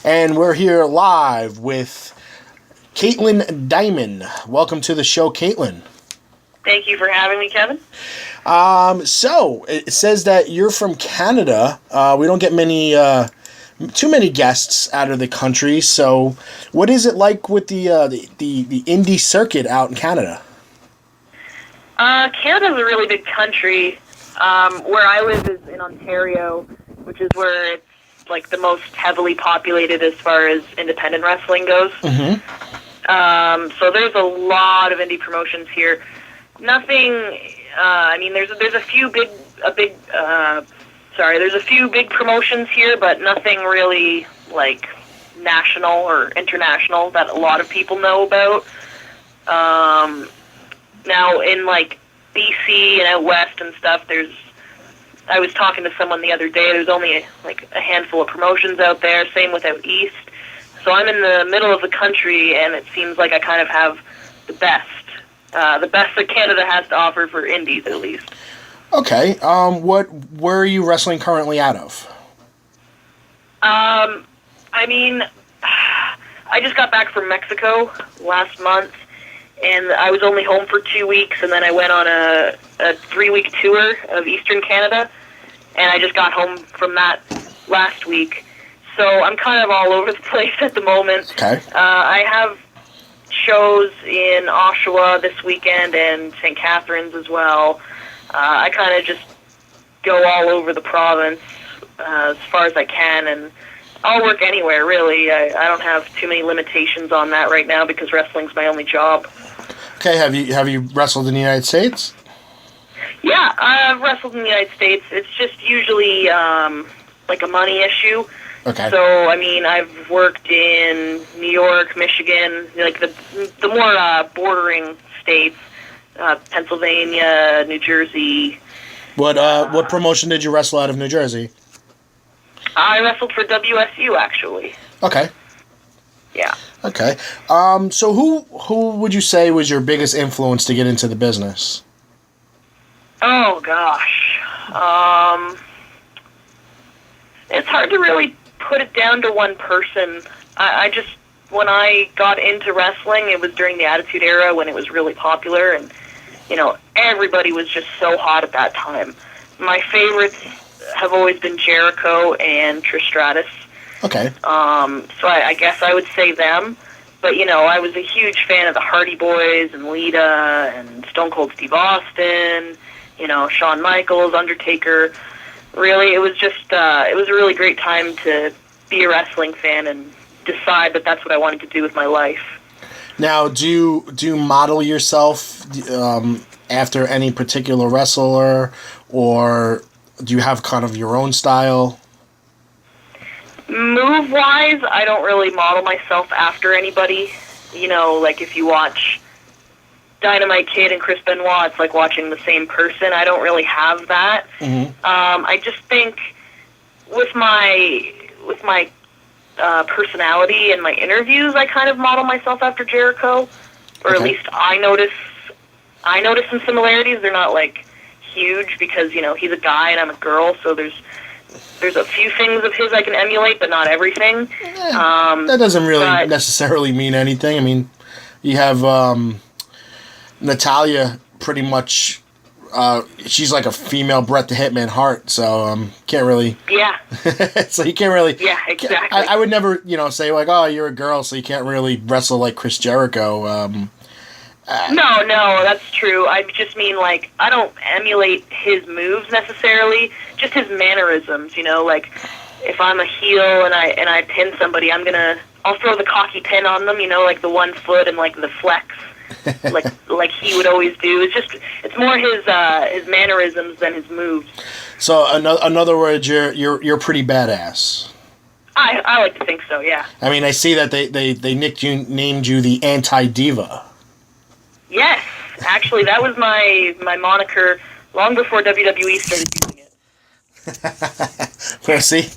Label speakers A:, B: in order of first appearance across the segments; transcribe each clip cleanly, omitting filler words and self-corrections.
A: And we're here live with Kaitlin Diemond. Welcome to the show, Kaitlin.
B: Thank you for having me, Kevin.
A: So it says that you're from Canada. We don't get too many guests out of the country. So, what is it like with the indie circuit out in Canada?
B: Canada's a really big country. Where I live is in Ontario, which is where it's like the most heavily populated as far as independent wrestling goes.
A: Mm-hmm.
B: So there's a lot of indie promotions here. Nothing. There's a few big promotions here, but nothing really like national or international that a lot of people know about. Now in like BC and out west and stuff, I was talking to someone the other day, there's only a handful of promotions out there, same with out east. So I'm in the middle of the country, and it seems like I kind of have the best that Canada has to offer for indies, at least.
A: Okay, where are you wrestling currently out of?
B: I just got back from Mexico last month, and I was only home for 2 weeks, and then I went on a 3-week tour of Eastern Canada, and I just got home from that last week. So I'm kind of all over the place at the moment.
A: Okay.
B: I have shows in Oshawa this weekend and St. Catharines as well. I kind of just go all over the province as far as I can, and I'll work anywhere, really. I don't have too many limitations on that right now because wrestling's my only job.
A: Okay, have you wrestled in the United States?
B: Yeah, I've wrestled in the United States. It's just usually like a money issue.
A: Okay.
B: So, I've worked in New York, Michigan, like the more bordering states, Pennsylvania, New Jersey.
A: What promotion did you wrestle out of New Jersey?
B: I wrestled for WSU, actually.
A: Okay.
B: Yeah.
A: Okay. So who would you say was your biggest influence to get into the business?
B: Oh, gosh. It's hard to really put it down to one person. When I got into wrestling, it was during the Attitude Era when it was really popular, and, everybody was just so hot at that time. My favorites have always been Jericho and Trish Stratus.
A: Okay.
B: So I guess I would say them. But, I was a huge fan of the Hardy Boys and Lita and Stone Cold Steve Austin, Shawn Michaels, Undertaker. Really, it was just, it was a really great time to be a wrestling fan and decide that that's what I wanted to do with my life.
A: Now, do you model yourself after any particular wrestler, or do you have kind of your own style?
B: Move-wise, I don't really model myself after anybody. Like if you watch Dynamite Kid and Chris Benoit, it's like watching the same person. I don't really have that.
A: Mm-hmm.
B: I just think with my personality and my interviews, I kind of model myself after Jericho, or
A: Okay.
B: at least I notice some similarities. They're not like huge because he's a guy and I'm a girl, so there's a few things of his I can emulate, but not everything.
A: That doesn't really necessarily mean anything. I mean, you have Natalia pretty much. She's like a female Bret the Hitman Hart, so can't really.
B: Yeah.
A: So you can't really.
B: Yeah, exactly.
A: I would never, say like, oh, you're a girl, so you can't really wrestle like Chris Jericho.
B: No, that's true. I just mean like I don't emulate his moves necessarily, just his mannerisms. Like if I'm a heel and I pin somebody, I'll throw the cocky pin on them. Like the 1 foot and like the flex. like he would always do. It's more his mannerisms than his moves.
A: So in other words, you're pretty badass.
B: I like to think so. Yeah.
A: I mean, I see that they named you the Anti-Diva.
B: Yes, actually, that was my moniker long before WWE started using it.
A: Well, see,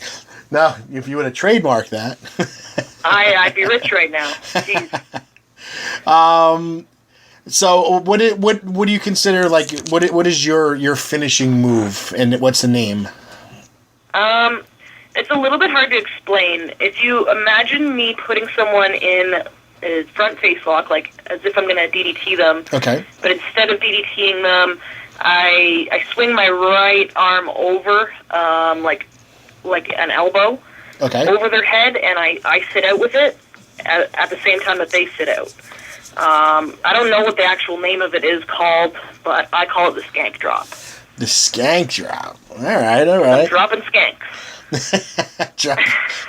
A: now if you would have trademarked that,
B: I'd be rich right now. Jeez.
A: So what do you consider like what is your finishing move and what's the name?
B: it's a little bit hard to explain. If you imagine me putting someone in a front face lock, like as if I'm going to DDT them.
A: Okay.
B: But instead of DDTing them, I swing my right arm over, like an elbow, over their head, and I sit out with it at the same time that they sit out. I don't know what the actual name of it is called, but I call it the skank drop.
A: The skank drop. All right. I'm
B: dropping skanks.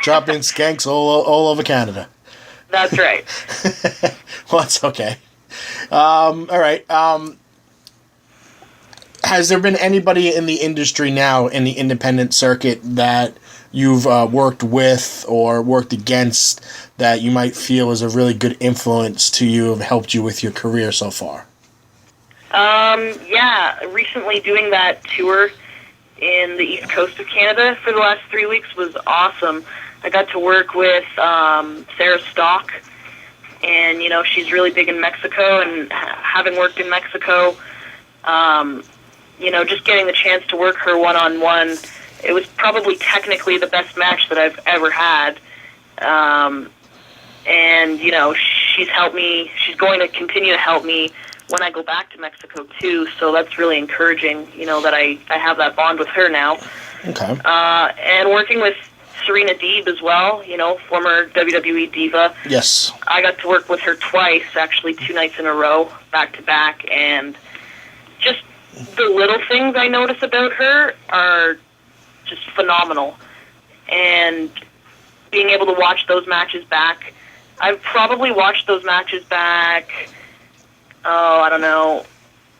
A: Dropping skanks all over Canada.
B: That's right.
A: Well, that's okay. All right. Has there been anybody in the industry now, in the independent circuit, that you've worked with or worked against that you might feel is a really good influence to you and helped you with your career so far?
B: Yeah. Recently doing that tour in the east coast of Canada for the last 3 weeks was awesome. I got to work with Sarah Stock, and, she's really big in Mexico, and having worked in Mexico, just getting the chance to work her one-on-one, it was probably technically the best match that I've ever had. And, she's helped me, she's going to continue to help me when I go back to Mexico, too, so that's really encouraging, that I have that bond with her now.
A: Okay.
B: And working with Serena Deeb as well, former WWE diva.
A: Yes.
B: I got to work with her twice, actually 2 nights in a row, back-to-back, and just the little things I notice about her are just phenomenal. And being able to watch those matches back, I've probably watched those matches back, I don't know,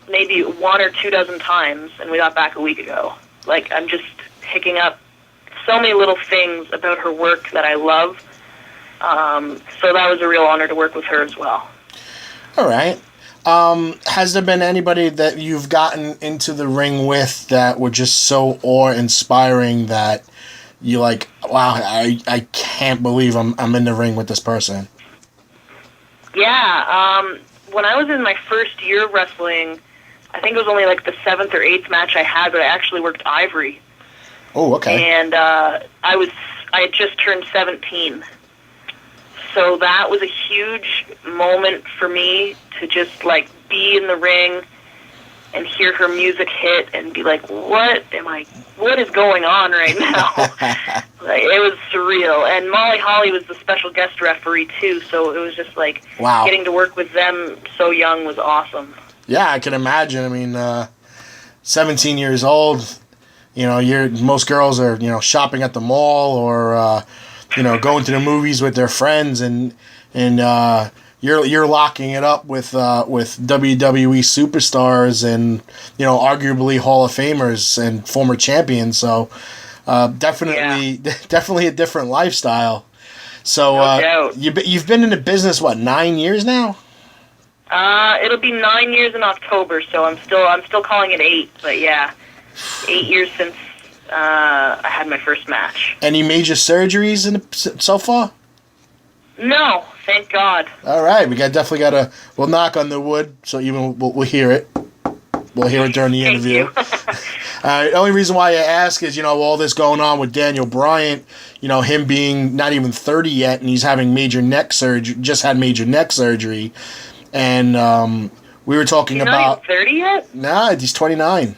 B: maybe 1 or 2 dozen times, and we got back a week ago. Like, I'm just picking up so many little things about her work that I love. So that was a real honor to work with her as well. All
A: right. Has there been anybody that you've gotten into the ring with that were just so awe-inspiring that you're like, wow, I can't believe I'm in the ring with this person?
B: Yeah. When I was in my first year of wrestling, I think it was only like the 7th or 8th match I had, but I actually worked Ivory.
A: Oh, okay.
B: And I had just turned 17. So that was a huge moment for me to just, be in the ring and hear her music hit and be like, what is going on right now? It was surreal. And Molly Holly was the special guest referee, too, so it was just
A: wow.
B: Getting to work with them so young was awesome.
A: Yeah, I can imagine. I mean, 17 years old, most girls are, shopping at the mall or, going to the movies with their friends, and you're locking it up with WWE superstars and, arguably Hall of Famers and former champions. So definitely a different lifestyle. So
B: no doubt.
A: You've been in the business, what, 9 years now?
B: It'll be 9 years in October, so I'm still calling it 8, but yeah. 8 years since I had my first match.
A: Any major surgeries so far?
B: No, thank God.
A: All right, we'll knock on the wood, so we'll hear it. We'll hear it during the interview. The only reason why I ask is, all this going on with Daniel Bryant, him being not even 30 yet, and he's having major neck surgery, just had major neck surgery, and we were talking about...
B: He's not even 30 yet?
A: Nah, he's 29.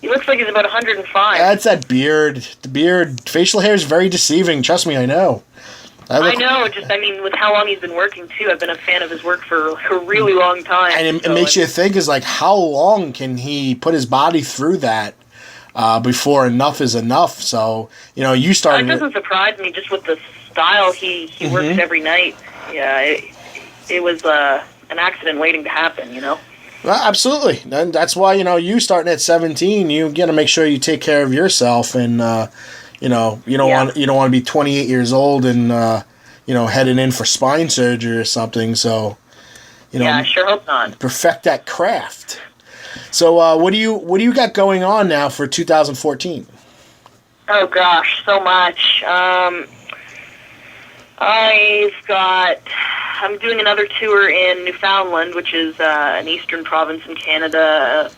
B: He looks like he's about 105.
A: That's that beard. The beard. Facial hair is very deceiving. Trust me, I know.
B: I know. With how long he's been working, too. I've been a fan of his work for a really long time.
A: And it makes you think, how long can he put his body through that before enough is enough? So, you started...
B: It doesn't surprise me, just with the style he works every night. Yeah, it was an accident waiting to happen,
A: Well, absolutely. And that's why, you starting at 17, you got to make sure you take care of yourself, and you don't want to be 28 years old and heading in for spine surgery or something. So,
B: yeah, I sure hope not.
A: Perfect that craft. So, what do you got going on now for 2014?
B: Oh gosh, so much. I'm doing another tour in Newfoundland, which is an eastern province in Canada.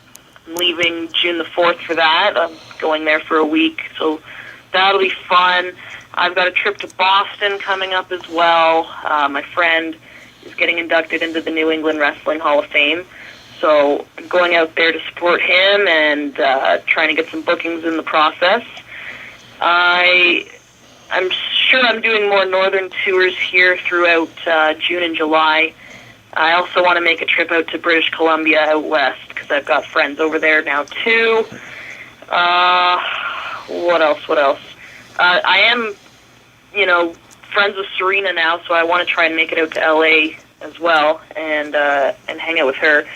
B: I'm leaving June the 4th for that. I'm going there for a week, so that'll be fun. I've got a trip to Boston coming up as well. My friend is getting inducted into the New England Wrestling Hall of Fame. So I'm going out there to support him and trying to get some bookings in the process. I'm sure I'm doing more northern tours here throughout June and July. I also want to make a trip out to British Columbia out west because I've got friends over there now too. What else? I am, friends with Serena now, so I want to try and make it out to LA as well and hang out with her.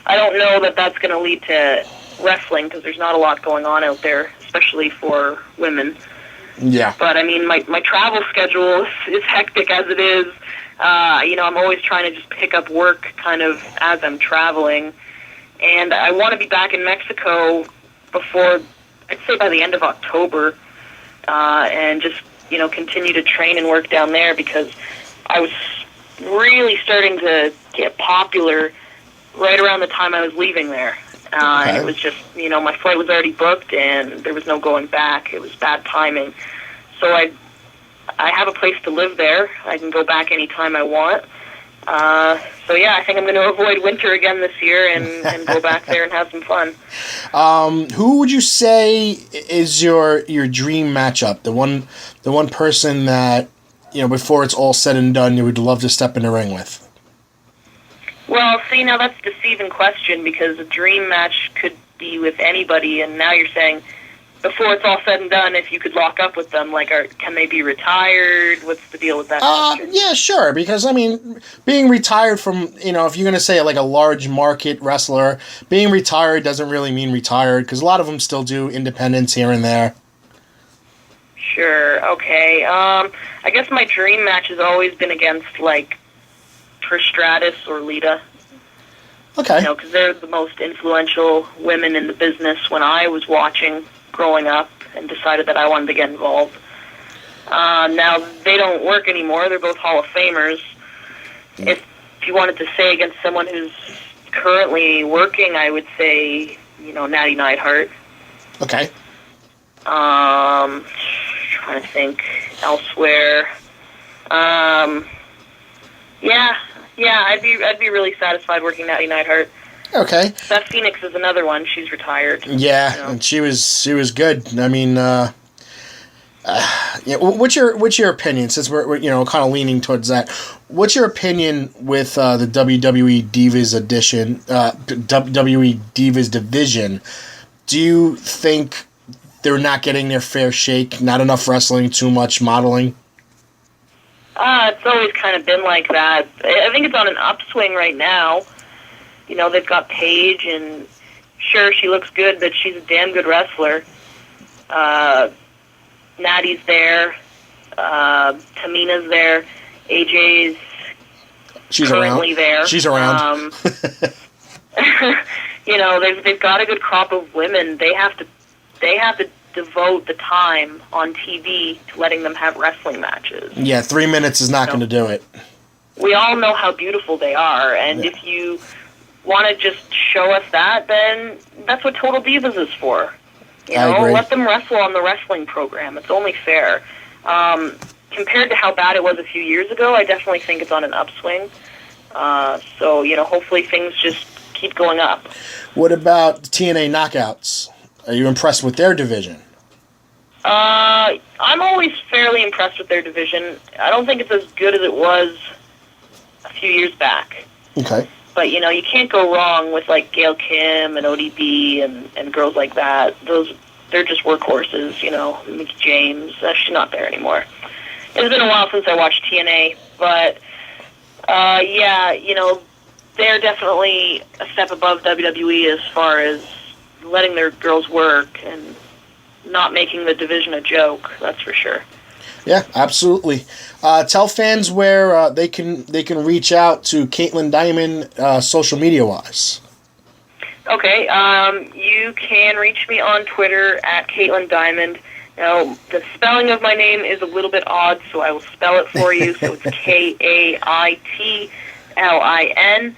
B: I don't know that that's going to lead to wrestling because there's not a lot going on out there, especially for women.
A: Yeah.
B: But, I mean, my travel schedule is hectic as it is. I'm always trying to just pick up work kind of as I'm traveling. And I want to be back in Mexico before, I'd say by the end of October, and just, continue to train and work down there because I was really starting to get popular right around the time I was leaving there. And it was just, my flight was already booked and there was no going back. It was bad timing. So I have a place to live there. I can go back anytime I want. I think I'm going to avoid winter again this year and go back there and have some fun.
A: Who would you say is your dream matchup? The one person that, before it's all said and done, you would love to step in the ring with?
B: Well, see, now that's a deceiving question because a dream match could be with anybody, and now you're saying before it's all said and done, if you could lock up with them, can they be retired? What's the deal with that question?
A: Yeah, sure, because, being retired from, if you're going to say, a large market wrestler, being retired doesn't really mean retired, because a lot of them still do independents here and there.
B: Sure, okay. I guess my dream match has always been against, Trish Stratus or Lita.
A: Okay.
B: Because they're the most influential women in the business when I was watching growing up and decided that I wanted to get involved. Now, they don't work anymore. They're both Hall of Famers. If you wanted to say against someone who's currently working, I would say, Natty Neidhart.
A: Okay.
B: Trying to think elsewhere. I'd be really satisfied working Natty Neidhart.
A: Okay.
B: Beth Phoenix is another one. She's retired.
A: Yeah, and she was good. What's your opinion? Since we're kind of leaning towards that, what's your opinion with the WWE Divas edition, WWE Divas division? Do you think they're not getting their fair shake? Not enough wrestling, too much modeling?
B: It's always kind of been like that. I think it's on an upswing right now. They've got Paige, and sure, she looks good, but she's a damn good wrestler. Natty's there. Tamina's there. AJ's currently there.
A: She's around.
B: They've got a good crop of women. They have to devote the time on TV to letting them have wrestling matches.
A: Yeah, 3 minutes is not going to do it.
B: We all know how beautiful they are, and if you want to just show us that, then that's what Total Divas is for.
A: I agree.
B: Let them wrestle on the wrestling program. It's only fair. Compared to how bad it was a few years ago, I definitely think it's on an upswing. Hopefully things just keep going up.
A: What about TNA Knockouts? Are you impressed with their division?
B: I'm always fairly impressed with their division. I don't think it's as good as it was a few years back.
A: Okay.
B: But, you can't go wrong with, Gail Kim and ODB and girls like that. They're just workhorses, Mickey James. She's not there anymore. It's been a while since I watched TNA, but, they're definitely a step above WWE as far as letting their girls work and not making the division a joke, that's for sure.
A: Yeah, absolutely. Tell fans where they can reach out to Kaitlin Diemond social media wise.
B: Okay, you can reach me on Twitter at Kaitlin Diemond. Now, the spelling of my name is a little bit odd, so I will spell it for you. So it's KAITLINDIEMOND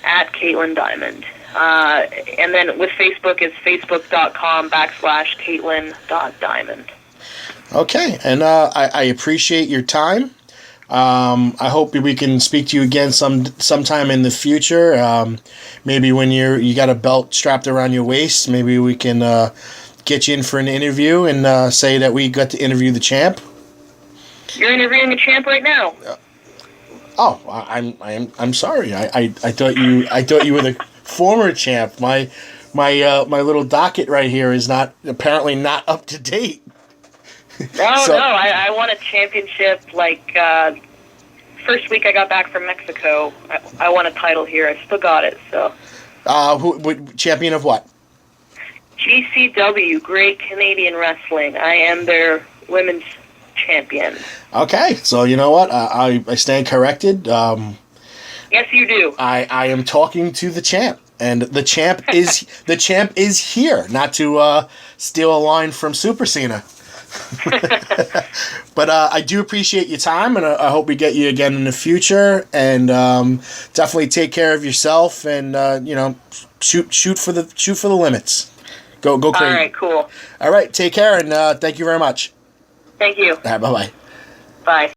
B: at Kaitlin Diemond. And then with Facebook is facebook.com/Kaitlin.Diemond.
A: Okay, and I appreciate your time. I hope we can speak to you again sometime in the future. Maybe when you got a belt strapped around your waist, maybe we can get you in for an interview and say that we got to interview the champ.
B: You're interviewing a champ right now.
A: Oh, I'm sorry. I thought you were the former champ. My little docket right here is apparently not up to date.
B: No, I won a championship first week I got back from Mexico. I won a title here. I still got it. So.
A: Champion of what?
B: GCW, Great Canadian Wrestling. I am their women's champion.
A: Okay, so you know what? I stand corrected.
B: Yes, you do.
A: I am talking to the champ, and the champ is here. Not to steal a line from Super Cena. But I do appreciate your time, and I hope we get you again in the future. And definitely take care of yourself, and shoot for the limits. Go crazy.
B: All right, cool.
A: All right, take care, and thank you very much.
B: Thank you.
A: Bye-bye.
B: Bye.